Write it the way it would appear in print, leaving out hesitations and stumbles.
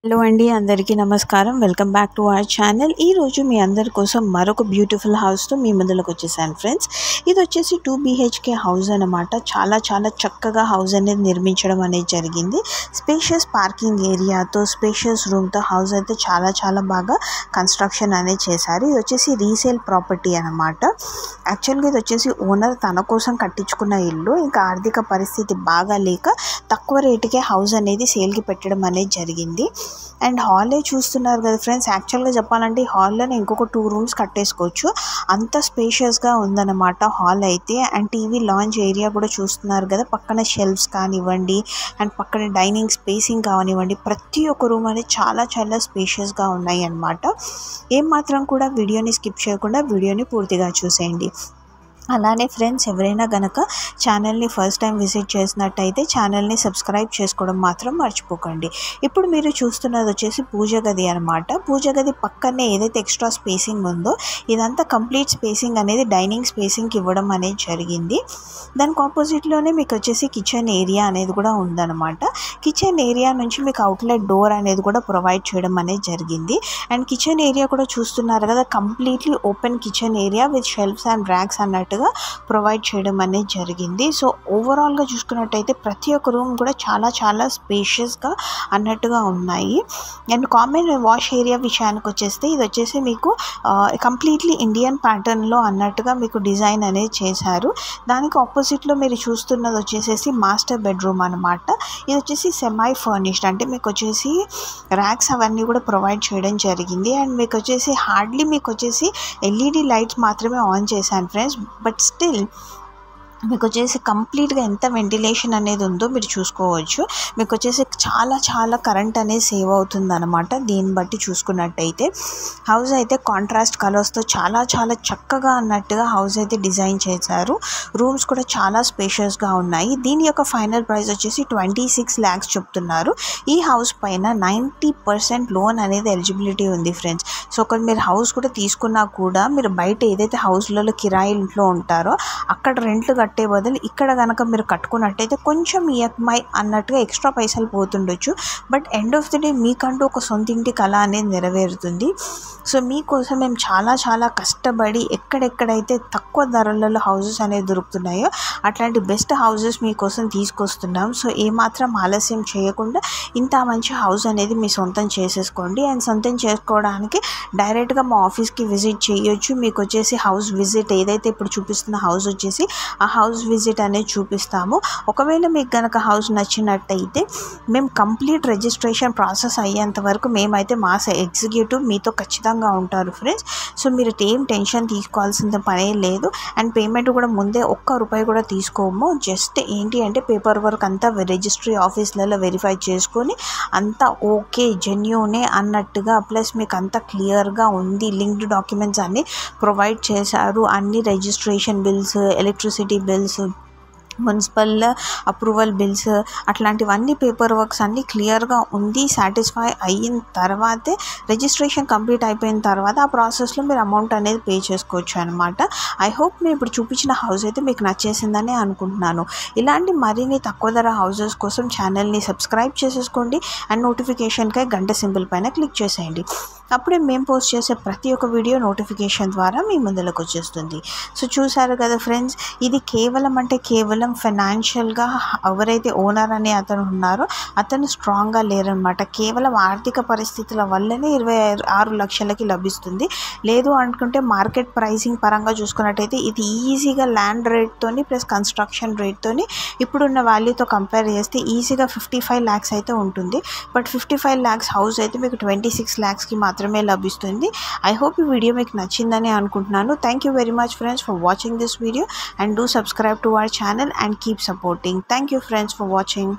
Hello అండి, అందరికీ నమస్కారం. Welcome back to our channel. ఈరోజు మీ అందరి కోసం మరొక బ్యూటిఫుల్ హౌస్తో మీ ముందులోకి వచ్చేసాను ఫ్రెండ్స్. ఇది వచ్చేసి 2 BHK హౌస్ అనమాట. చాలా చక్కగా హౌస్ అనేది నిర్మించడం అనేది జరిగింది. స్పేషియస్ పార్కింగ్ ఏరియాతో, స్పేషియస్ రూమ్తో హౌస్ అయితే చాలా బాగా కన్స్ట్రక్షన్ అనేది చేశారు. ఇది వచ్చేసి రీసేల్ ప్రాపర్టీ అనమాట. యాక్చువల్గా ఇది వచ్చేసి ఓనర్ తన కోసం కట్టించుకున్న ఇల్లు. ఇంకా ఆర్థిక పరిస్థితి బాగా లేక తక్కువ రేటుకే హౌస్ అనేది సేల్కి పెట్టడం అనేది జరిగింది. అండ్ హాలే చూస్తున్నారు కదా ఫ్రెండ్స్. యాక్చువల్గా చెప్పాలంటే ఈ హాల్లోనే ఇంకొక 2 రూమ్స్ కట్టేసుకోవచ్చు, అంత స్పేషియస్గా ఉందన్నమాట హాల్ అయితే. అండ్ టీవీ లాంచ్ ఏరియా కూడా చూస్తున్నారు కదా, పక్కన షెల్ఫ్స్ కానివ్వండి అండ్ పక్కన డైనింగ్ స్పేసింగ్ కానివ్వండి, ప్రతి ఒక్క రూమ్ అనేది చాలా స్పేషియస్గా ఉన్నాయి అన్నమాట. ఏమాత్రం కూడా వీడియోని స్కిప్ చేయకుండా వీడియోని పూర్తిగా చూసేయండి. అలానే ఫ్రెండ్స్, ఎవరైనా గనక ఛానల్ని ఫస్ట్ టైం విజిట్ చేసినట్టయితే ఛానల్ని సబ్స్క్రైబ్ చేసుకోవడం మాత్రం మర్చిపోకండి. ఇప్పుడు మీరు చూస్తున్నది వచ్చేసి పూజ గది అనమాట. పూజ గది పక్కనే ఏదైతే ఎక్స్ట్రా స్పేసింగ్ ఉందో ఇదంతా కంప్లీట్ స్పేసింగ్ అనేది డైనింగ్ స్పేసింగ్కి ఇవ్వడం అనేది జరిగింది. దానికి ఆపోజిట్లోనే మీకు వచ్చేసి కిచెన్ ఏరియా అనేది కూడా ఉందన్నమాట. కిచెన్ ఏరియా నుంచి మీకు అవుట్లెట్ డోర్ అనేది కూడా ప్రొవైడ్ చేయడం అనేది జరిగింది. అండ్ కిచెన్ ఏరియా కూడా చూస్తున్నారు కదా, completely open kitchen area with shelves and racks అన్నట్టుగా ప్రొవైడ్ చేయడం అనేది జరిగింది. సో ఓవరాల్గా చూసుకున్నట్టయితే ప్రతి ఒక్క రూమ్ కూడా చాలా స్పేషియస్గా అన్నట్టుగా ఉన్నాయి. అండ్ కామన్ వాష్ ఏరియా విషయానికి వచ్చేస్తే ఇది వచ్చేసి మీకు కంప్లీట్లీ ఇండియన్ ప్యాటర్న్లో అన్నట్టుగా మీకు డిజైన్ అనేది చేశారు. దానికి ఆపోజిట్లో మీరు చూస్తున్నది వచ్చేసి మాస్టర్ బెడ్రూమ్ అనమాట. ఇది వచ్చేసి సెమై ఫర్నిష్డ్, అంటే మీకు వచ్చేసి ర్యాక్స్ అవన్నీ కూడా ప్రొవైడ్ చేయడం జరిగింది. అండ్ మీకు వచ్చేసి హార్డ్లీ మీకు వచ్చేసి LED లైట్స్ మాత్రమే ఆన్ చేశాను ఫ్రెండ్స్. బట్ స్టిల్ మీకు వచ్చేసి కంప్లీట్గా ఎంత వెంటిలేషన్ అనేది ఉందో మీరు చూసుకోవచ్చు. మీకు వచ్చేసి చాలా కరెంట్ అనేది సేవ్ అవుతుంది అనమాట. దీన్ని బట్టి చూసుకున్నట్టయితే హౌస్ అయితే కాంట్రాస్ట్ కలర్స్తో చాలా చక్కగా అన్నట్టుగా హౌస్ అయితే డిజైన్ చేశారు. రూమ్స్ కూడా చాలా స్పేషియస్గా ఉన్నాయి. దీని యొక్క ఫైనల్ ప్రైస్ వచ్చేసి 26 lakhs చెప్తున్నారు. ఈ హౌస్ పైన 90% లోన్ అనేది ఎలిజిబిలిటీ ఉంది ఫ్రెండ్స్. సో ఒకవేళ మీరు హౌస్ కూడా తీసుకున్నా కూడా మీరు బయట ఏదైతే హౌస్లలో కిరాయి ఇంట్లో ఉంటారో అక్కడ రెంట్లు కట్టే బదులు ఇక్కడ కనుక మీరు కట్టుకున్నట్టయితే కొంచెం EMI అన్నట్టుగా ఎక్స్ట్రా పైసలు పోతుండొచ్చు. But end of the day మీకంటూ ఒక సొంత ఇంటి కళ అనేది నెరవేరుతుంది. సో మీకోసం మేము చాలా కష్టపడి ఎక్కడెక్కడైతే తక్కువ ధరలలో హౌసెస్ అనేవి దొరుకుతున్నాయో అట్లాంటి బెస్ట్ హౌసెస్ మీకోసం తీసుకొస్తున్నాం. సో ఏమాత్రం ఆలస్యం చేయకుండా ఇంత మంచి హౌస్ అనేది మీ సొంతం చేసేసుకోండి. అండ్ సొంతం చేసుకోవడానికి డైరెక్ట్గా మా ఆఫీస్కి విజిట్ చేయొచ్చు. మీకు వచ్చేసి హౌస్ విజిట్ ఏదైతే ఇప్పుడు చూపిస్తున్న హౌస్ వచ్చేసి ఆ హౌస్ విజిట్ అనేది చూపిస్తాము. ఒకవేళ మీకు కనుక హౌస్ నచ్చినట్టయితే మేము కంప్లీట్ రిజిస్ట్రేషన్ ప్రాసెస్ అయ్యేంత వరకు మేమైతే మా ఎగ్జిక్యూటివ్ మీతో ఖచ్చితంగా ఉంటారు ఫ్రెండ్స్. సో మీరు ఏం టెన్షన్ తీసుకోవాల్సిన పనే లేదు. అండ్ పేమెంట్ కూడా ముందే ₹1 కూడా తీసుకోము. జస్ట్ ఏంటి అంటే పేపర్ వర్క్ అంతా రిజిస్ట్రీ ఆఫీస్లలో వెరిఫై చేసుకొని అంతా ఓకే జెన్యూనే అన్నట్టుగా, ప్లస్ మీకు అంతా క్లియర్గా ఉంది, లింక్డ్ డాక్యుమెంట్స్ అన్నీ ప్రొవైడ్ చేశారు. అన్ని registration bills, electricity bills, municipal approval bills, అట్లాంటివన్నీ పేపర్ వర్క్స్ అన్నీ క్లియర్గా ఉంది, సాటిస్ఫై అయిన తర్వాతే రిజిస్ట్రేషన్ కంప్లీట్ అయిపోయిన తర్వాత ఆ ప్రాసెస్లో మీరు అమౌంట్ అనేది పే చేసుకోవచ్చు అనమాట. ఐ హోప్ మేము ఇప్పుడు చూపించిన హౌస్ అయితే మీకు నచ్చేసిందని అనుకుంటున్నాను. ఇలాంటి మరిన్ని తక్కువ ధర హౌసెస్ కోసం ఛానల్ని సబ్స్క్రైబ్ చేసేసుకోండి. అండ్ నోటిఫికేషన్కై గంట సింబల్ పైన క్లిక్ చేసేయండి. అప్పుడే మేము పోస్ట్ చేసే ప్రతి ఒక్క వీడియో నోటిఫికేషన్ ద్వారా మీ ముందులోకి వచ్చేస్తుంది. సో చూసారు కదా ఫ్రెండ్స్, ఇది కేవలం ఫైనాన్షియల్గా ఎవరైతే ఓనర్ అనే అతను ఉన్నారో అతను స్ట్రాంగ్గా లేరనమాట. కేవలం ఆర్థిక పరిస్థితుల వల్లనే 26 లక్షలకి లభిస్తుంది. లేదు అనుకుంటే మార్కెట్ ప్రైసింగ్ పరంగా చూసుకున్నట్టయితే ఇది ఈజీగా ల్యాండ్ రేట్తోని ప్లస్ కన్స్ట్రక్షన్ రేట్తోని ఇప్పుడున్న వాల్యూతో కంపేర్ చేస్తే ఈజీగా 55 lakhs అయితే ఉంటుంది. బట్ 55 lakhs హౌస్ అయితే మీకు 26 lakhsకి మాత్రమే లభిస్తుంది. ఐ హోప్ ఈ వీడియో మీకు నచ్చిందని అనుకుంటున్నాను. Thank you very much friends for watching this video and do subscribe to our channel and keep supporting. Thank you friends for watching.